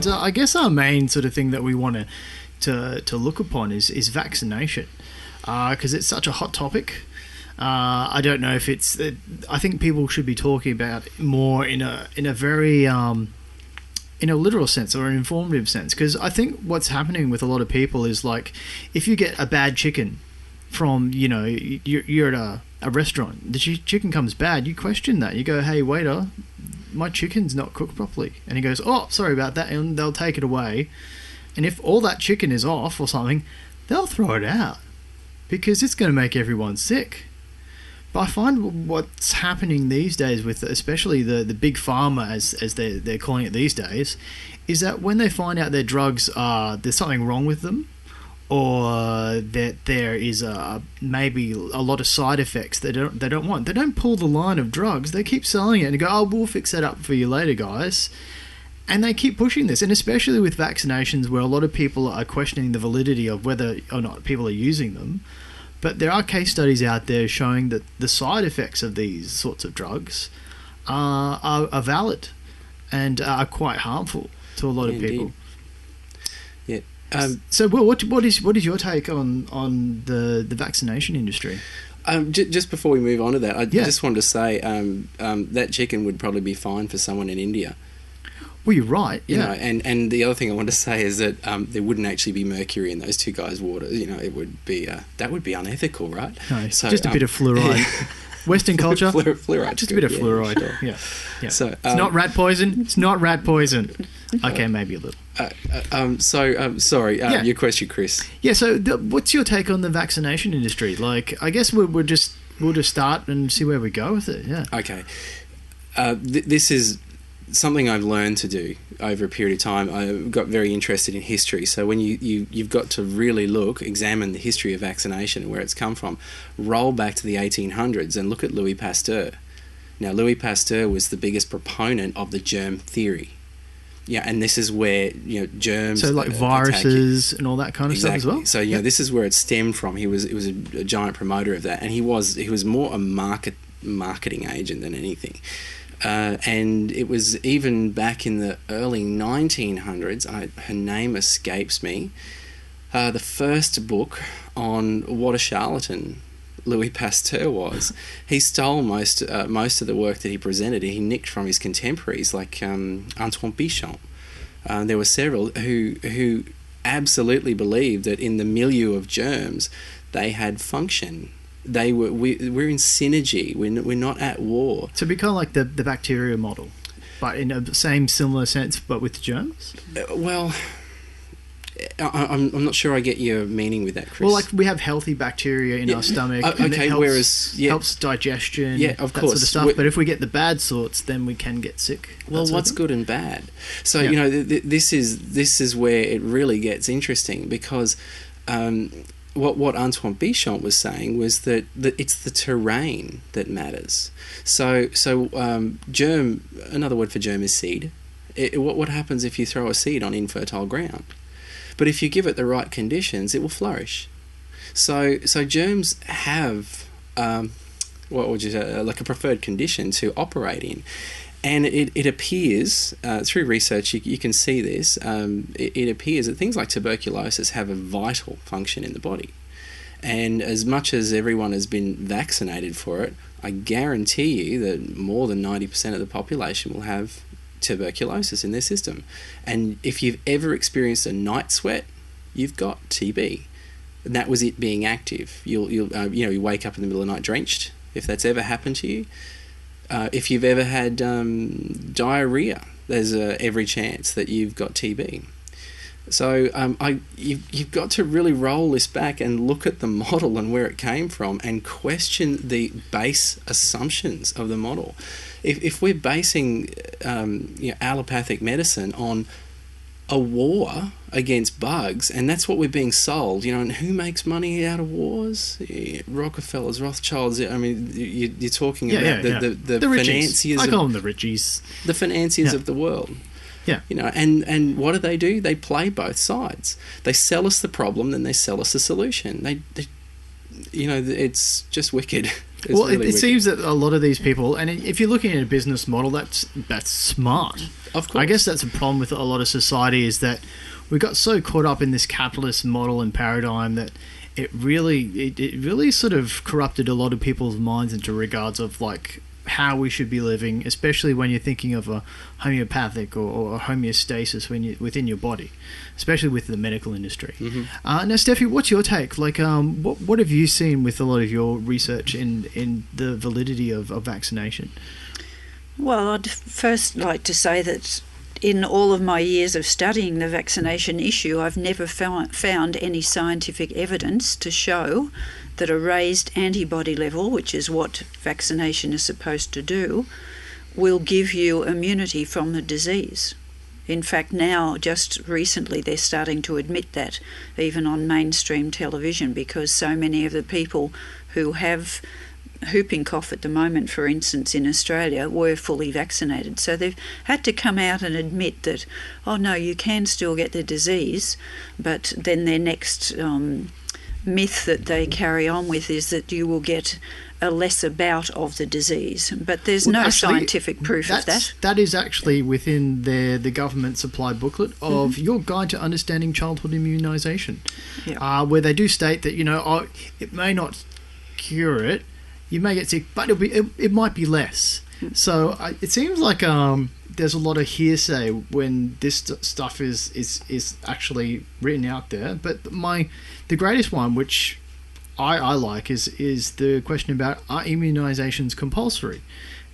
And I guess our main sort of thing that we want to look upon is vaccination, because it's such a hot topic. I don't know if it's. I think people should be talking about it more in a very in a literal sense or an informative sense, because I think what's happening with a lot of people is like, if you get a bad chicken from, you're at a restaurant, the chicken comes bad, you question that. You go, hey waiter, my chicken's not cooked properly, and he goes, oh, sorry about that, and they'll take it away. And if all that chicken is off or something, they'll throw it out because it's going to make everyone sick. But I find what's happening these days with especially the big pharma, as they're calling it these days, is that when they find out their drugs there's something wrong with them, or that there is maybe a lot of side effects they don't want, they don't pull the line of drugs. They keep selling it and go, oh, we'll fix that up for you later, guys. And they keep pushing this, and especially with vaccinations, where a lot of people are questioning the validity of whether or not people are using them. But there are case studies out there showing that the side effects of these sorts of drugs are valid and are quite harmful to a lot of people. Yeah. So, Will, what is your take on the vaccination industry? Just before we move on to that, I just wanted to say that chicken would probably be fine for someone in India. Well, you're right. Yeah. And the other thing I want to say is that there wouldn't actually be mercury in those two guys' water. It would be that would be unethical, right? No, so, just a bit of fluoride. Western culture, fluoride. Just a bit of fluoride. Sure. Yeah. So it's not rat poison. It's not rat poison. Okay, maybe a little. Sorry. Your question, Chris. Yeah. So, what's your take on the vaccination industry? Like, I guess we'll just start and see where we go with it. Yeah. Okay. This is something I've learned to do over a period of time. I got very interested in history. So when you've got to really examine the history of vaccination and where it's come from, roll back to the 1800s and look at Louis Pasteur. Now, Louis Pasteur was the biggest proponent of the germ theory. Yeah, and this is where germs. So like viruses and all that kind of stuff as well. So this is where it stemmed from. He was a giant promoter of that, and he was more a marketing agent than anything. And it was even back in the early 1900s, her name escapes me, the first book on what a charlatan Louis Pasteur was. He stole most of the work that he presented. He nicked from his contemporaries like Antoine Béchamp. There were several who absolutely believed that in the milieu of germs, they had function. We're in synergy. We're not at war. So we kind of like the bacteria model, but in a similar sense, but with germs. Well, I'm not sure I get your meaning with that, Chris. Well, like we have healthy bacteria in our stomach. And it helps digestion. Yeah, of course. Sort of stuff. But if we get the bad sorts, then we can get sick. Well, what's good and bad? So this is where it really gets interesting, because. What Antoine Béchamp was saying was that it's the terrain that matters. So germ, another word for germ is seed. What happens if you throw a seed on infertile ground? But if you give it the right conditions, it will flourish. So germs have what would you say, like a preferred condition to operate in. And it appears, through research, you can see this, it appears that things like tuberculosis have a vital function in the body. And as much as everyone has been vaccinated for it, I guarantee you that more than 90% of the population will have tuberculosis in their system. And if you've ever experienced a night sweat, you've got TB. And that was it being active. You wake up in the middle of the night drenched, if that's ever happened to you. If you've ever had diarrhea, there's every chance that you've got TB. So you've got to really roll this back and look at the model and where it came from and question the base assumptions of the model. If we're basing allopathic medicine on a war against bugs, and that's what we're being sold, and who makes money out of wars? Rockefellers, Rothschilds. I mean, you're talking about the financiers. I call them the Richies. The financiers of the world. Yeah. And what do? They play both sides. They sell us the problem, then they sell us the solution. They it's just wicked. Well, it seems that a lot of these people, and if you're looking at a business model, that's smart. Of course. I guess that's a problem with a lot of society, is that we got so caught up in this capitalist model and paradigm that it really sort of corrupted a lot of people's minds into regards of like how we should be living, especially when you're thinking of a homeopathic or homeostasis within your body, especially with the medical industry. Mm-hmm. Now, Steffi, what's your take? Like, what have you seen with a lot of your research in the validity of vaccination? Well, I'd first like to say that in all of my years of studying the vaccination issue, I've never found any scientific evidence to show that a raised antibody level, which is what vaccination is supposed to do, will give you immunity from the disease. In fact, now, just recently, they're starting to admit that, even on mainstream television, because so many of the people who have whooping cough at the moment, for instance, in Australia, were fully vaccinated. So they've had to come out and admit that, oh no, you can still get the disease, but then their next myth that they carry on with is that you will get a lesser bout of the disease. But there's no scientific proof of that. That is actually within the government supplied booklet of Your Guide to Understanding Childhood Immunisation, where they do state that, it may not cure it, you may get sick, but it might be less. So it seems like there's a lot of hearsay when this stuff is actually written out there. But the greatest one, which I like, is the question about, are immunisations compulsory?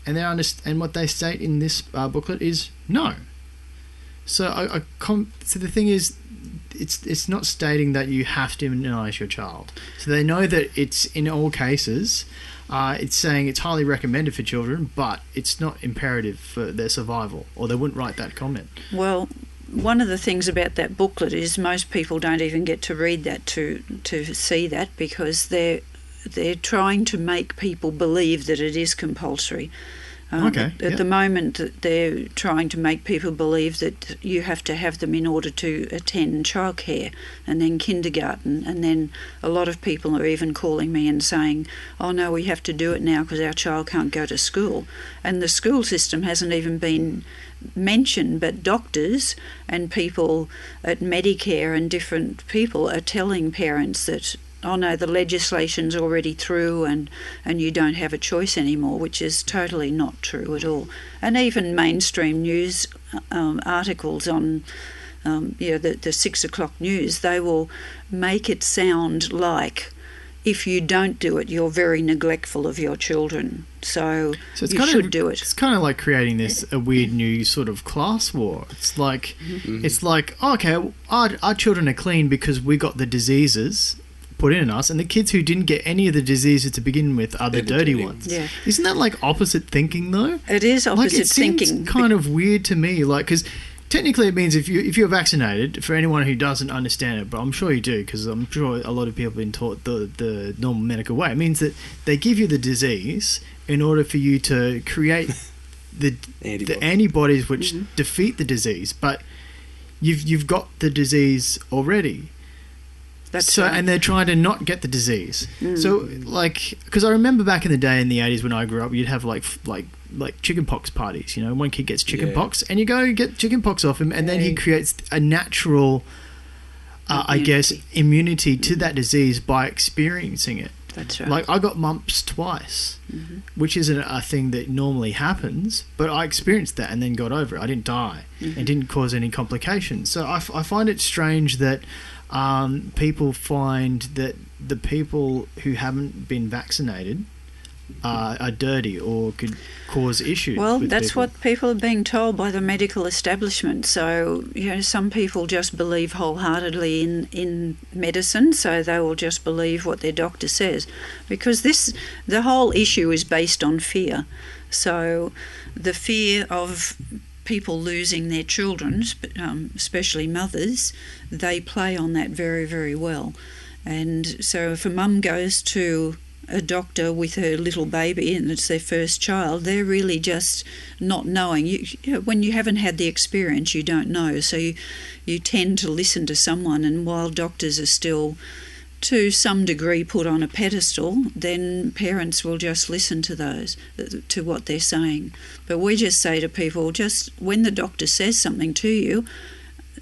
And and what they state in this booklet is no. So so the thing is, it's not stating that you have to immunise your child. So they know that it's in all cases. It's saying it's highly recommended for children, but it's not imperative for their survival, or they wouldn't write that comment. Well, one of the things about that booklet is most people don't even get to read that to see that, because they're trying to make people believe that it is compulsory. At the moment, they're trying to make people believe that you have to have them in order to attend childcare and then kindergarten. And then a lot of people are even calling me and saying, oh no, we have to do it now because our child can't go to school. And the school system hasn't even been mentioned, but doctors and people at Medicare and different people are telling parents that, oh no, the legislation's already through and you don't have a choice anymore, which is totally not true at all. And even mainstream news articles on the 6 o'clock news, they will make it sound like if you don't do it, you're very neglectful of your children. So you should do it. It's kind of like creating a weird new sort of class war. It's like, okay, our children are clean because we got the diseases put in us, and the kids who didn't get any of the diseases to begin with are the dirty ones. Yeah. Isn't that like opposite thinking though? It is opposite thinking. It seems kind of weird to me, like, because technically it means if you're vaccinated, for anyone who doesn't understand it, but I'm sure you do, because I'm sure a lot of people have been taught the normal medical way, it means that they give you the disease in order for you to create the antibodies which defeat the disease, but you've got the disease already. That's right. And they're trying to not get the disease. So, like, because I remember back in the day in the 80s when I grew up, you'd have like chickenpox parties. One kid gets chickenpox, and you go get chickenpox off him, and then he creates a natural, immunity to that disease by experiencing it. That's right. Like, I got mumps twice, which isn't a thing that normally happens, but I experienced that and then got over it. I didn't die. It didn't cause any complications. So I find it strange that people find that the people who haven't been vaccinated are dirty or could cause issues. Well, with that's people. what people are being told by the medical establishment. So, some people just believe wholeheartedly in medicine, so they will just believe what their doctor says. Because the whole issue is based on fear. So the fear of people losing their children, especially mothers, they play on that very, very well. And so if a mum goes to a doctor with her little baby and it's their first child, they're really just not knowing. When you haven't had the experience, you don't know. So you tend to listen to someone, and while doctors are still to some degree put on a pedestal, then parents will just listen to to what they're saying. But we just say to people, just when the doctor says something to you,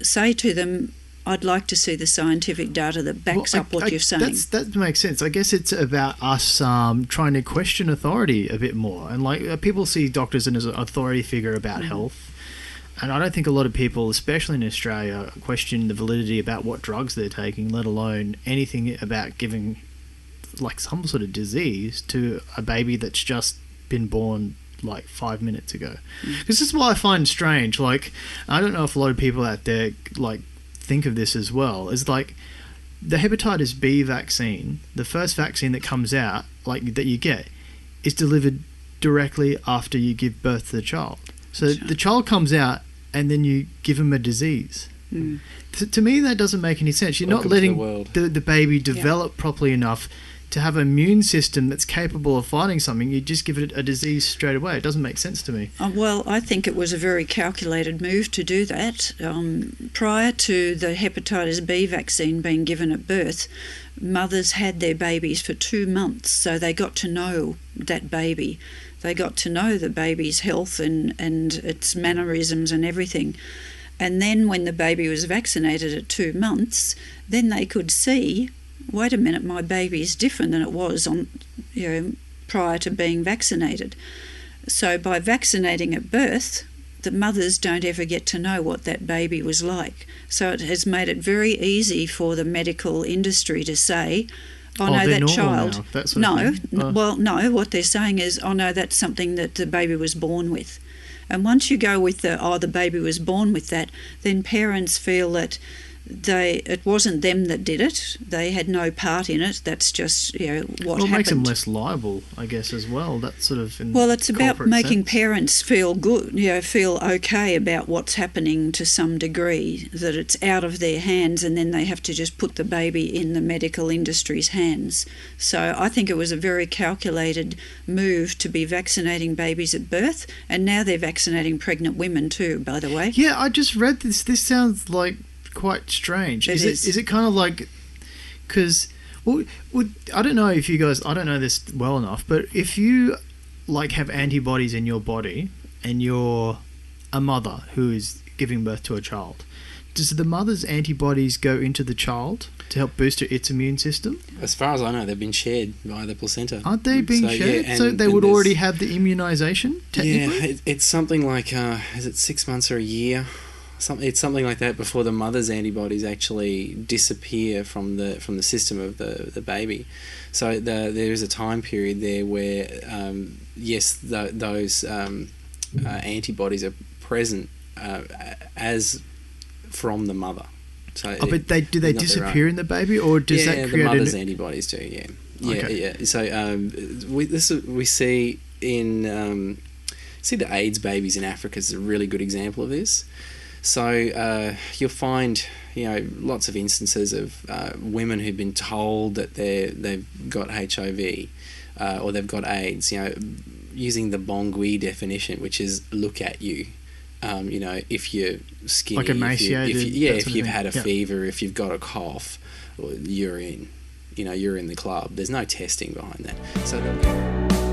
say to them, I'd like to see the scientific data that backs up what you're saying. That makes sense. I guess it's about us trying to question authority a bit more. And like people see doctors as an authority figure about health. And I don't think a lot of people, especially in Australia, question the validity about what drugs they're taking, let alone anything about giving like some sort of disease to a baby that's just been born like 5 minutes ago. Because this is what I find strange. Like, I don't know if a lot of people out there like think of this as well. Is like the hepatitis B vaccine, the first vaccine that comes out, like that you get, is delivered directly after you give birth to the child. So the child comes out and then you give him a disease. To me, that doesn't make any sense. You're not letting the baby develop properly enough to have an immune system that's capable of fighting something. You just give it a disease straight away. It doesn't make sense to me. Well, I think it was a very calculated move to do that. Prior to the hepatitis B vaccine being given at birth, mothers had their babies for 2 months, so they got to know that baby. They got to know the baby's health and its mannerisms and everything. And then when the baby was vaccinated at 2 months, then they could see, wait a minute, my baby is different than it was prior to being vaccinated. So by vaccinating at birth, the mothers don't ever get to know what that baby was like. So it has made it very easy for the medical industry to say, oh no, that child. No, what they're saying is, oh no, that's something that the baby was born with. And once you go with the baby was born with that, then parents feel that it wasn't them that did it. They had no part in it. That's just what happened. Well, it makes them less liable, I guess, as well. That sort of. Well, it's about making parents feel good, feel okay about what's happening to some degree. That it's out of their hands, and then they have to just put the baby in the medical industry's hands. So I think it was a very calculated move to be vaccinating babies at birth, and now they're vaccinating pregnant women too. By the way. Yeah, I just read this. This sounds like quite strange. Is it kind of like, because I don't know if you guys, I don't know this well enough, but if you like have antibodies in your body and you're a mother who is giving birth to a child, does the mother's antibodies go into the child to help boost its immune system? As far as I know, they've been shared via the placenta. Aren't they being shared? Yeah, so they would already have the immunization technically? Yeah, it's something like is it 6 months or a year? It's something like that before the mother's antibodies actually disappear from the system of the baby. So there is a time period there where those antibodies are present as from the mother. So but do they disappear in the baby, or does that create the mother's antibodies do? Yeah. So we see in see the AIDS babies in Africa is a really good example of this. So you'll find, lots of instances of women who've been told that they've got HIV or they've got AIDS. Using the Bongui definition, which is look at you. If you're skinny, like emaciated, if you've had a fever, if you've got a cough, you're in. You're in the club. There's no testing behind that. So.